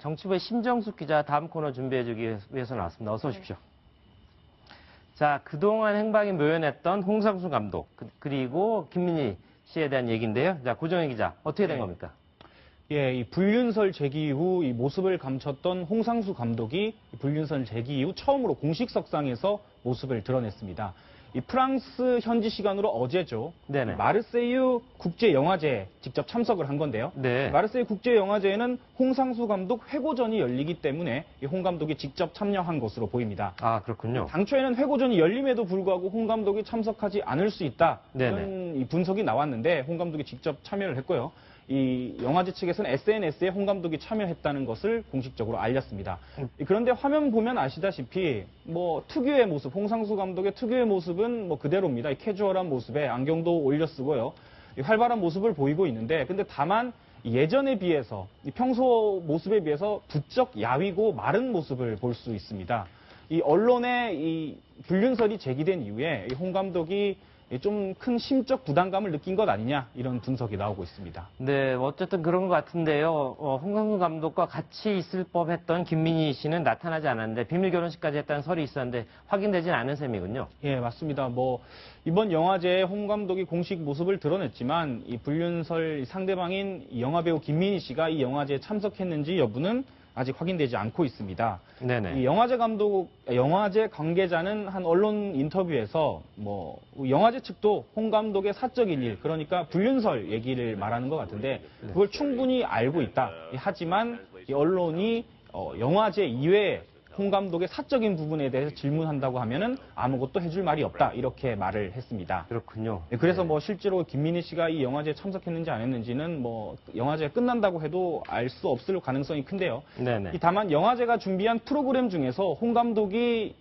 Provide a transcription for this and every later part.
정치부의 심정숙 기자 다음 코너 준비해주기 위해서 나왔습니다. 어서 오십시오. 자, 그동안 행방이 묘연했던 홍상수 감독, 그리고 김민희 씨에 대한 얘기인데요. 자, 고정희 기자, 어떻게 된 겁니까? 예, 이 불륜설 제기 이후 이 모습을 감췄던 홍상수 감독이 불륜설 제기 이후 처음으로 공식 석상에서 모습을 드러냈습니다. 이 프랑스 현지 시간으로 어제죠. 네네. 마르세유 국제영화제에 직접 참석을 한 건데요. 네. 마르세유 국제영화제에는 홍상수 감독 회고전이 열리기 때문에 이 홍 감독이 직접 참여한 것으로 보입니다. 아, 그렇군요. 당초에는 회고전이 열림에도 불구하고 홍 감독이 참석하지 않을 수 있다. 이런 이 분석이 나왔는데 홍 감독이 직접 참여를 했고요. 이 영화제 측에서는 SNS에 홍 감독이 참여했다는 것을 공식적으로 알렸습니다. 그런데 화면 보면 아시다시피 뭐 특유의 모습, 홍상수 감독의 특유의 모습은 뭐 그대로입니다. 이 캐주얼한 모습에 안경도 올려 쓰고요. 활발한 모습을 보이고 있는데, 근데 다만 예전에 비해서 평소 모습에 비해서 부쩍 야위고 마른 모습을 볼 수 있습니다. 이 언론에 이 불륜설이 제기된 이후에 홍 감독이 좀 큰 심적 부담감을 느낀 것 아니냐, 이런 분석이 나오고 있습니다. 네, 어쨌든 그런 것 같은데요. 홍상수 감독과 같이 있을 법했던 김민희 씨는 나타나지 않았는데 비밀 결혼식까지 했다는 설이 있었는데 확인되진 않은 셈이군요. 예, 맞습니다. 뭐 이번 영화제에 홍 감독이 공식 모습을 드러냈지만 이 불륜설 상대방인 영화배우 김민희 씨가 이 영화제에 참석했는지 여부는 아직 확인되지 않고 있습니다. 네네. 이 영화제 관계자는 한 언론 인터뷰에서 뭐 영화제 측도 홍 감독의 사적인 일, 그러니까 불륜설 얘기를 말하는 것 같은데 그걸 충분히 알고 있다. 하지만 이 언론이 영화제 이외에 홍 감독의 사적인 부분에 대해서 질문한다고 하면은 아무것도 해줄 말이 없다, 이렇게 말을 했습니다. 그렇군요. 그래서 뭐 실제로 김민희 씨가 이 영화제에 참석했는지 안 했는지는 뭐 영화제가 끝난다고 해도 알 수 없을 가능성이 큰데요. 네네. 다만 영화제가 준비한 프로그램 중에서 홍 감독이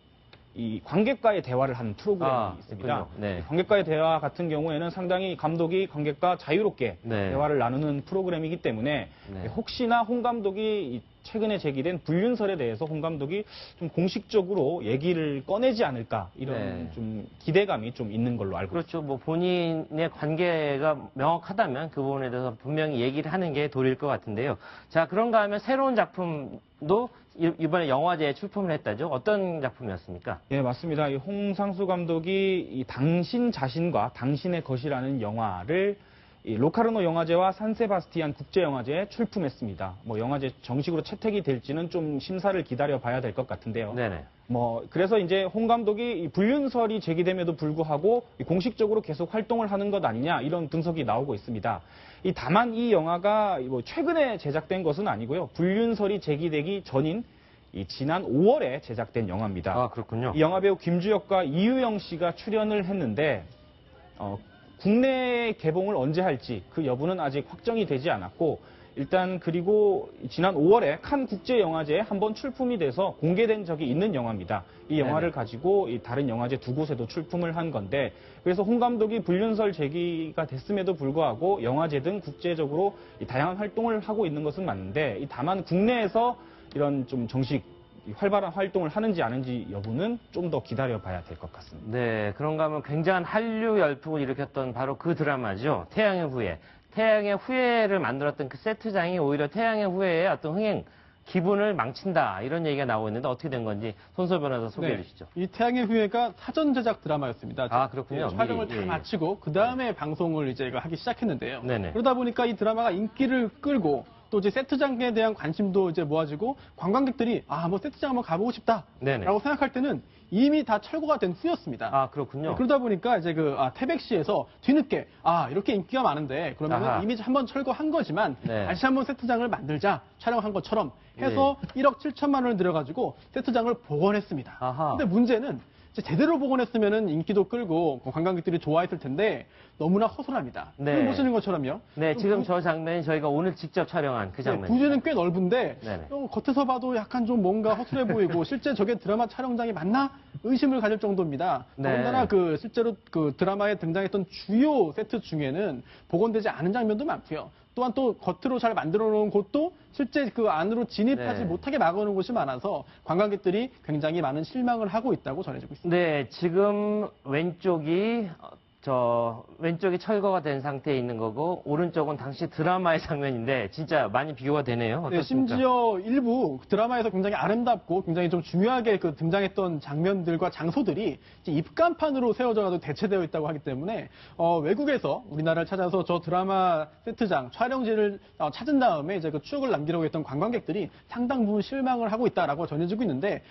이 관객과의 대화를 하는 프로그램이 있습니다. 네. 관객과의 대화 같은 경우에는 상당히 감독이 관객과 자유롭게 대화를 나누는 프로그램이기 때문에 혹시나 홍 감독이 최근에 제기된 불륜설에 대해서 홍 감독이 좀 공식적으로 얘기를 꺼내지 않을까, 이런 좀 기대감이 좀 있는 걸로 알고 있습니다. 그렇죠. 뭐 본인의 관계가 명확하다면 그 부분에 대해서 분명히 얘기를 하는 게 도리일 것 같은데요. 자, 그런가 하면 새로운 작품도 이번에 영화제에 출품을 했다죠. 어떤 작품이었습니까? 예, 맞습니다. 이 홍상수 감독이 이 당신 자신과 당신의 것이라는 영화를 이 로카르노 영화제와 산세바스티안 국제영화제에 출품했습니다. 뭐 영화제 정식으로 채택이 될지는 좀 심사를 기다려 봐야 될 것 같은데요. 네네. 뭐 그래서 이제 홍 감독이 이 불륜설이 제기됨에도 불구하고 공식적으로 계속 활동을 하는 것 아니냐, 이런 분석이 나오고 있습니다. 다만 이 영화가 뭐 최근에 제작된 것은 아니고요. 불륜설이 제기되기 전인 지난 5월에 제작된 영화입니다. 아, 그렇군요. 이 영화배우 김주혁과 이유영 씨가 출연을 했는데 국내 개봉을 언제 할지 그 여부는 아직 확정이 되지 않았고, 일단 그리고 지난 5월에 칸 국제영화제에 한번 출품이 돼서 공개된 적이 있는 영화입니다. 이 영화를 가지고 다른 영화제 두 곳에도 출품을 한 건데, 그래서 홍 감독이 불륜설 제기가 됐음에도 불구하고 영화제 등 국제적으로 다양한 활동을 하고 있는 것은 맞는데, 다만 국내에서 이런 좀 정식 활발한 활동을 하는지 아닌지 여부는 좀 더 기다려봐야 될 것 같습니다. 네, 그런가 하면 굉장한 한류 열풍을 일으켰던 바로 그 드라마죠. 태양의 후예. 태양의 후예를 만들었던 그 세트장이 오히려 태양의 후예의 어떤 흥행 기분을 망친다, 이런 얘기가 나오고 있는데 어떻게 된 건지 손소 변호사 소개해 주시죠. 이 태양의 후예가 사전 제작 드라마였습니다. 아, 그렇군요. 촬영을 다 마치고 그 다음에 방송을 이제 하기 시작했는데요. 네네. 그러다 보니까 이 드라마가 인기를 끌고 또 이제 세트장에 대한 관심도 이제 모아지고 관광객들이 뭐 세트장 한번 가보고 싶다라고 생각할 때는 이미 다 철거가 된 후였습니다. 아, 그렇군요. 그러다 보니까 이제 태백시에서 뒤늦게 이렇게 인기가 많은데 그러면 이미 한번 철거한 거지만 다시 한번 세트장을 만들자, 촬영한 것처럼 해서 1억 7천만 원을 들여가지고 세트장을 복원했습니다. 근데 문제는 제대로 복원했으면 인기도 끌고 관광객들이 좋아했을 텐데 너무나 허술합니다. 지금 보시는 것처럼요. 네, 지금 저 장면이 저희가 오늘 직접 촬영한 그 장면. 부지는 꽤 넓은데 겉에서 봐도 약간 좀 뭔가 허술해 보이고 실제 저게 드라마 촬영장이 맞나 의심을 가질 정도입니다. 더군다나 실제로 그 드라마에 등장했던 주요 세트 중에는 복원되지 않은 장면도 많고요. 또한 또 겉으로 잘 만들어 놓은 곳도 실제 그 안으로 진입하지 못하게 막아놓은 곳이 많아서 관광객들이 굉장히 많은 실망을 하고 있다고 전해지고 있습니다. 네, 지금 왼쪽이 저 왼쪽이 철거가 된 상태에 있는 거고 오른쪽은 당시 드라마의 장면인데 진짜 많이 비교가 되네요. 네, 어떻습니까? 심지어 일부 드라마에서 굉장히 아름답고 굉장히 좀 중요하게 그 등장했던 장면들과 장소들이 이제 입간판으로 세워져가지고 대체되어 있다고 하기 때문에 외국에서 우리나라를 찾아서 저 드라마 세트장 촬영지를 찾은 다음에 이제 그 추억을 남기려고 했던 관광객들이 상당 부분 실망을 하고 있다라고 전해지고 있는데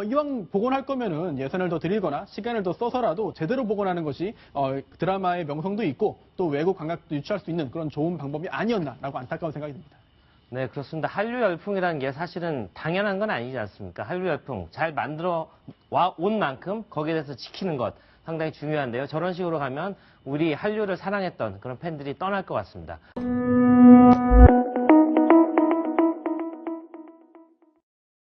이왕 복원할 거면은 예산을 더 들이거나 시간을 더 써서라도 제대로 복원하는 것이 드라마의 명성도 있고 또 외국 관광도 유치할 수 있는 그런 좋은 방법이 아니었나라고 안타까운 생각이 듭니다. 네, 그렇습니다. 한류 열풍이라는 게 사실은 당연한 건 아니지 않습니까? 한류 열풍 잘 만들어 온 만큼 거기에 대해서 지키는 것 상당히 중요한데요. 저런 식으로 가면 우리 한류를 사랑했던 그런 팬들이 떠날 것 같습니다.